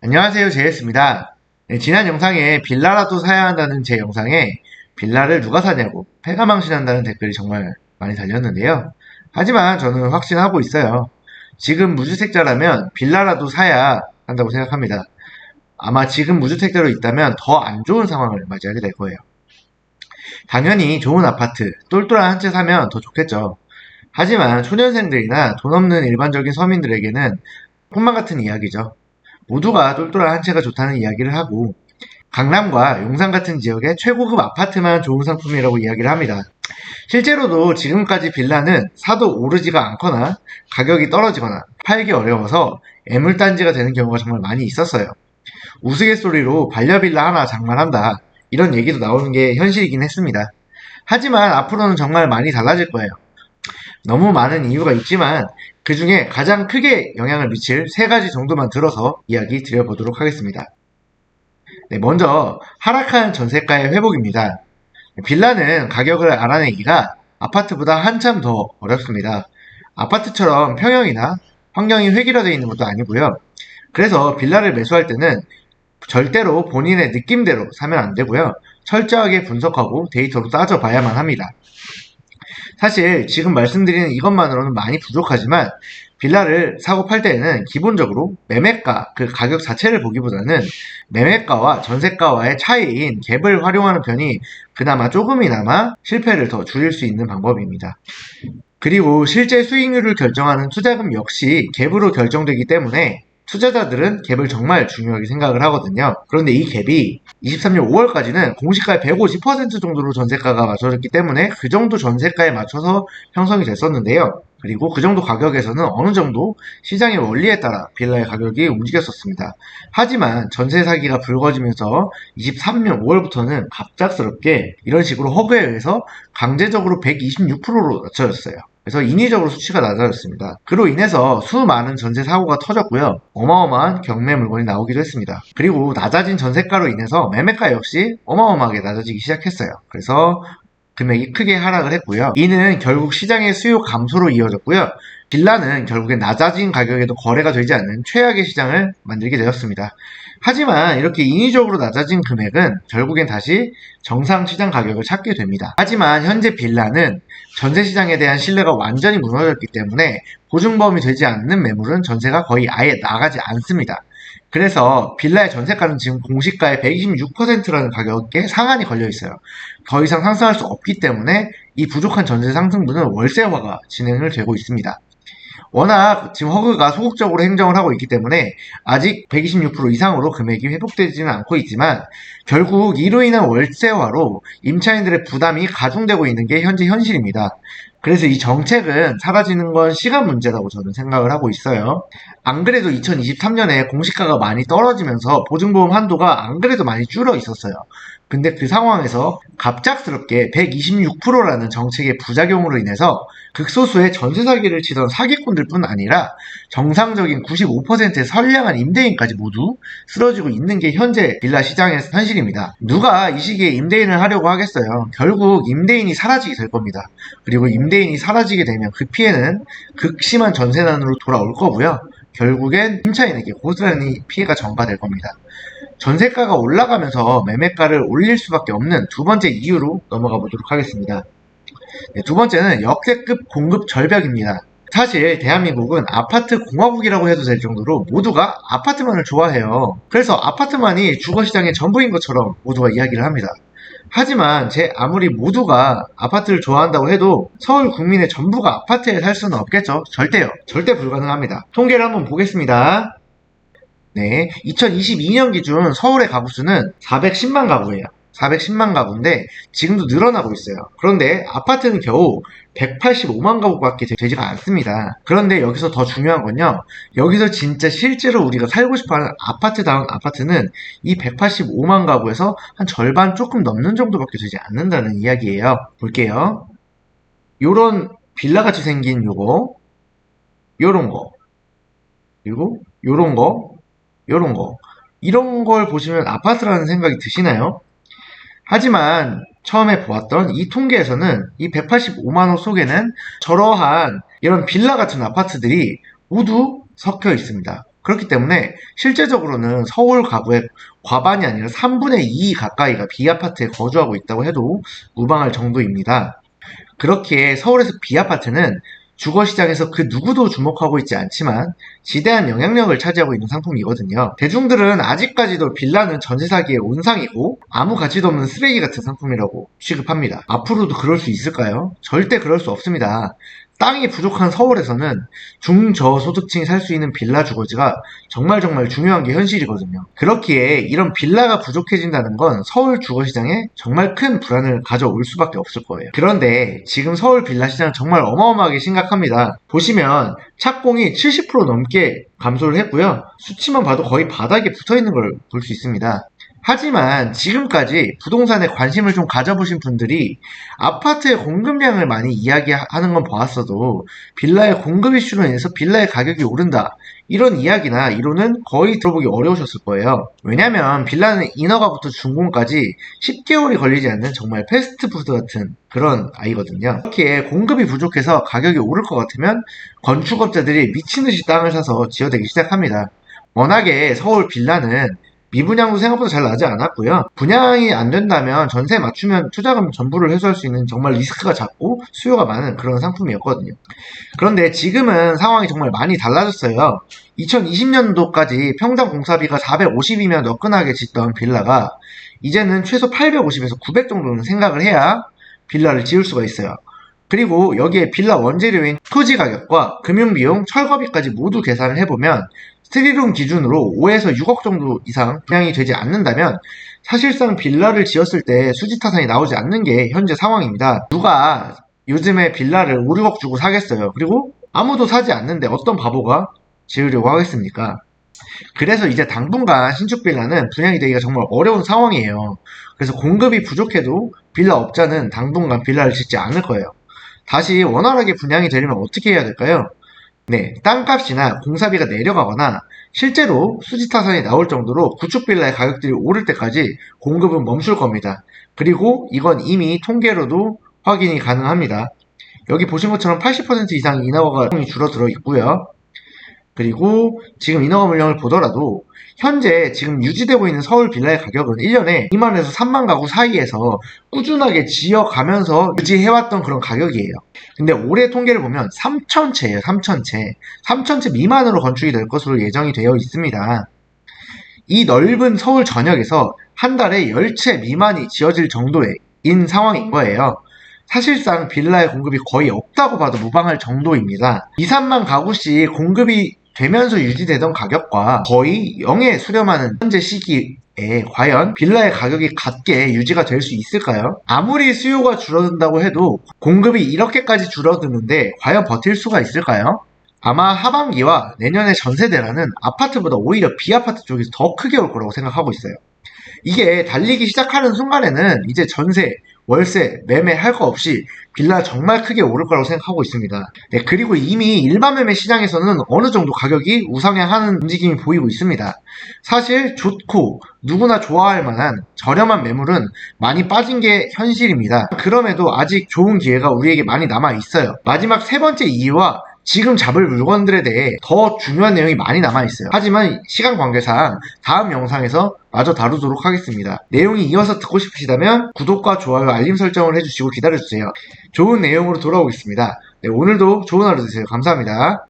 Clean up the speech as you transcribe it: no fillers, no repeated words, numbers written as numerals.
안녕하세요, 제이스입니다. 네, 지난 영상에 빌라라도 사야 한다는 제 영상에 빌라를 누가 사냐고 패가망신한다는 댓글이 정말 많이 달렸는데요. 하지만 저는 확신하고 있어요. 지금 무주택자라면 빌라라도 사야 한다고 생각합니다. 아마 지금 무주택자로 있다면 더 안 좋은 상황을 맞이하게 될 거예요. 당연히 좋은 아파트, 똘똘한 한 채 사면 더 좋겠죠. 하지만 초년생들이나 돈 없는 일반적인 서민들에게는 꿈만 같은 이야기죠. 모두가 똘똘한 한 채가 좋다는 이야기를 하고 강남과 용산 같은 지역의 최고급 아파트만 좋은 상품이라고 이야기를 합니다. 실제로도 지금까지 빌라는 사도 오르지가 않거나 가격이 떨어지거나 팔기 어려워서 애물단지가 되는 경우가 정말 많이 있었어요. 우스갯소리로 반려빌라 하나 장만한다 이런 얘기도 나오는 게 현실이긴 했습니다. 하지만 앞으로는 정말 많이 달라질 거예요. 너무 많은 이유가 있지만 그 중에 가장 크게 영향을 미칠 세 가지 정도만 들어서 이야기 드려보도록 하겠습니다. 네, 먼저 하락한 전세가의 회복입니다. 빌라는 가격을 알아내기가 아파트보다 한참 더 어렵습니다. 아파트처럼 평형이나 환경이 획일화되어 있는 것도 아니고요. 그래서 빌라를 매수할 때는 절대로 본인의 느낌대로 사면 안 되고요. 철저하게 분석하고 데이터로 따져봐야만 합니다. 사실 지금 말씀드리는 이것만으로는 많이 부족하지만 빌라를 사고 팔 때에는 기본적으로 매매가, 그 가격 자체를 보기보다는 매매가와 전세가와의 차이인 갭을 활용하는 편이 그나마 조금이나마 실패를 더 줄일 수 있는 방법입니다. 그리고 실제 수익률을 결정하는 투자금 역시 갭으로 결정되기 때문에 투자자들은 갭을 정말 중요하게 생각을 하거든요. 그런데 이 갭이 23년 5월까지는 공시가의 150% 정도로 전세가가 맞춰졌기 때문에 그 정도 전세가에 맞춰서 형성이 됐었는데요. 그리고 그 정도 가격에서는 어느 정도 시장의 원리에 따라 빌라의 가격이 움직였었습니다. 하지만 전세 사기가 불거지면서 23년 5월부터는 갑작스럽게 이런 식으로 허그에 의해서 강제적으로 126%로 낮춰졌어요. 그래서 인위적으로 수치가 낮아졌습니다. 그로 인해서 수많은 전세 사고가 터졌고요. 어마어마한 경매 물건이 나오기도 했습니다. 그리고 낮아진 전세가로 인해서 매매가 역시 어마어마하게 낮아지기 시작했어요. 그래서 금액이 크게 하락을 했고요. 이는 결국 시장의 수요 감소로 이어졌고요. 빌라는 결국엔 낮아진 가격에도 거래가 되지 않는 최악의 시장을 만들게 되었습니다. 하지만 이렇게 인위적으로 낮아진 금액은 결국엔 다시 정상 시장 가격을 찾게 됩니다. 하지만 현재 빌라는 전세 시장에 대한 신뢰가 완전히 무너졌기 때문에 보증보험이 되지 않는 매물은 전세가 거의 아예 나가지 않습니다. 그래서 빌라의 전세가는 지금 공시가의 126%라는 가격에 상한이 걸려 있어요. 더 이상 상승할 수 없기 때문에 이 부족한 전세 상승분은 월세화가 진행을 되고 있습니다. 워낙 지금 허그가 소극적으로 행정을 하고 있기 때문에 아직 126% 이상으로 금액이 회복되지는 않고 있지만 결국 이로 인한 월세화로 임차인들의 부담이 가중되고 있는 게 현재 현실입니다. 그래서 이 정책은 사라지는 건 시간 문제라고 저는 생각을 하고 있어요. 안 그래도 2023년에 공시가가 많이 떨어지면서 보증보험 한도가 안 그래도 많이 줄어 있었어요. 근데 그 상황에서 갑작스럽게 126%라는 정책의 부작용으로 인해서 극소수의 전세 사기를 치던 사기꾼들 뿐 아니라 정상적인 95%의 선량한 임대인까지 모두 쓰러지고 있는 게 현재 빌라 시장의 현실입니다. 누가 이 시기에 임대인을 하려고 하겠어요. 결국 임대인이 사라지게 될 겁니다. 그리고 임대인이 사라지게 되면 그 피해는 극심한 전세난으로 돌아올 거고요. 결국엔 임차인에게 고스란히 피해가 전가될 겁니다. 전세가가 올라가면서 매매가를 올릴 수밖에 없는 두 번째 이유로 넘어가 보도록 하겠습니다. 네, 두 번째는 역대급 공급 절벽입니다. 사실 대한민국은 아파트 공화국이라고 해도 될 정도로 모두가 아파트만을 좋아해요. 그래서 아파트만이 주거시장의 전부인 것처럼 모두가 이야기를 합니다. 하지만 아무리 모두가 아파트를 좋아한다고 해도 서울 국민의 전부가 아파트에 살 수는 없겠죠. 절대요. 절대 불가능합니다. 통계를 한번 보겠습니다. 네, 2022년 기준 서울의 가구 수는 410만 가구예요. 410만 가구인데 지금도 늘어나고 있어요. 그런데 아파트는 겨우 185만 가구밖에 되지가 않습니다. 그런데 여기서 더 중요한 건요. 여기서 진짜 실제로 우리가 살고 싶어하는 아파트다운 아파트는 이 185만 가구에서 한 절반 조금 넘는 정도밖에 되지 않는다는 이야기예요. 볼게요. 요런 빌라같이 생긴 요런 거, 그리고 요런 거, 요런 거. 이런 걸 보시면 아파트라는 생각이 드시나요? 하지만 처음에 보았던 이 통계에서는 이 185만 호 속에는 저러한 이런 빌라 같은 아파트들이 모두 섞여 있습니다. 그렇기 때문에 실제적으로는 서울 가구의 과반이 아니라 3분의 2 가까이가 B아파트에 거주하고 있다고 해도 무방할 정도입니다. 그렇기에 서울에서 B아파트는 주거시장에서 그 누구도 주목하고 있지 않지만 지대한 영향력을 차지하고 있는 상품이거든요. 대중들은 아직까지도 빌라는 전세 사기의 온상이고 아무 가치도 없는 쓰레기 같은 상품이라고 취급합니다. 앞으로도 그럴 수 있을까요? 절대 그럴 수 없습니다. 땅이 부족한 서울에서는 중저소득층이 살 수 있는 빌라 주거지가 정말 중요한 게 현실이거든요. 그렇기에 이런 빌라가 부족해진다는 건 서울 주거시장에 정말 큰 불안을 가져올 수밖에 없을 거예요. 그런데 지금 서울 빌라 시장은 정말 어마어마하게 심각합니다. 보시면 착공이 70% 넘게 감소를 했고요. 수치만 봐도 거의 바닥에 붙어있는 걸 볼 수 있습니다. 하지만 지금까지 부동산에 관심을 좀 가져보신 분들이 아파트의 공급량을 많이 이야기하는 건 보았어도 빌라의 공급 이슈로 인해서 빌라의 가격이 오른다, 이런 이야기나 이론은 거의 들어보기 어려우셨을 거예요. 왜냐면 빌라는 인허가부터 준공까지 10개월이 걸리지 않는 정말 패스트푸드 같은 그런 아이거든요. 그렇기에 공급이 부족해서 가격이 오를 것 같으면 건축업자들이 미친듯이 땅을 사서 지어대기 시작합니다. 워낙에 서울 빌라는 미분양도 생각보다 잘 나지 않았고요. 분양이 안 된다면 전세 맞추면 투자금 전부를 회수할 수 있는 정말 리스크가 작고 수요가 많은 그런 상품이었거든요. 그런데 지금은 상황이 정말 많이 달라졌어요. 2020년도까지 평당 공사비가 450이면 너끈하게 짓던 빌라가 이제는 최소 850에서 900 정도는 생각을 해야 빌라를 지을 수가 있어요. 그리고 여기에 빌라 원재료인 토지 가격과 금융비용, 철거비까지 모두 계산을 해보면 스리룸 기준으로 5에서 6억 정도 이상 분양이 되지 않는다면 사실상 빌라를 지었을 때 수지타산이 나오지 않는 게 현재 상황입니다. 누가 요즘에 빌라를 5, 6억 주고 사겠어요. 그리고 아무도 사지 않는데 어떤 바보가 지으려고 하겠습니까? 그래서 이제 당분간 신축 빌라는 분양이 되기가 정말 어려운 상황이에요. 그래서 공급이 부족해도 빌라 업자는 당분간 빌라를 짓지 않을 거예요. 다시 원활하게 분양이 되려면 어떻게 해야 될까요? 네, 땅값이나 공사비가 내려가거나 실제로 수지타산이 나올 정도로 구축빌라의 가격들이 오를 때까지 공급은 멈출 겁니다. 그리고 이건 이미 통계로도 확인이 가능합니다. 여기 보신 것처럼 80% 이상 인허가가 줄어들어 있고요. 그리고 지금 인허가 물량을 보더라도 현재 지금 유지되고 있는 서울 빌라의 가격은 1년에 2만에서 3만 가구 사이에서 꾸준하게 지어가면서 유지해왔던 그런 가격이에요. 근데 올해 통계를 보면 3,000채예요. 3,000채. 3,000채 미만으로 건축이 될 것으로 예정이 되어 있습니다. 이 넓은 서울 전역에서 한 달에 10채 미만이 지어질 정도인 상황인 거예요. 사실상 빌라의 공급이 거의 없다고 봐도 무방할 정도입니다. 2, 3만 가구씩 공급이 되면서 유지되던 가격과 거의 0에 수렴하는 현재 시기에 과연 빌라의 가격이 같게 유지가 될 수 있을까요? 아무리 수요가 줄어든다고 해도 공급이 이렇게까지 줄어드는데 과연 버틸 수가 있을까요? 아마 하반기와 내년의 전세 대란은 아파트보다 오히려 B아파트 쪽에서 더 크게 올 거라고 생각하고 있어요. 이게 달리기 시작하는 순간에는 이제 전세, 월세, 매매 할 거 없이 빌라 정말 크게 오를 거라고 생각하고 있습니다. 네, 그리고 이미 일반 매매 시장에서는 어느 정도 가격이 우상향하는 움직임이 보이고 있습니다. 사실 좋고 누구나 좋아할 만한 저렴한 매물은 많이 빠진 게 현실입니다. 그럼에도 아직 좋은 기회가 우리에게 많이 남아 있어요. 마지막 세 번째 이유와 지금 잡을 물건들에 대해 더 중요한 내용이 많이 남아있어요. 하지만 시간 관계상 다음 영상에서 마저 다루도록 하겠습니다. 내용이 이어서 듣고 싶으시다면 구독과 좋아요, 알림 설정을 해주시고 기다려주세요. 좋은 내용으로 돌아오겠습니다. 네, 오늘도 좋은 하루 되세요. 감사합니다.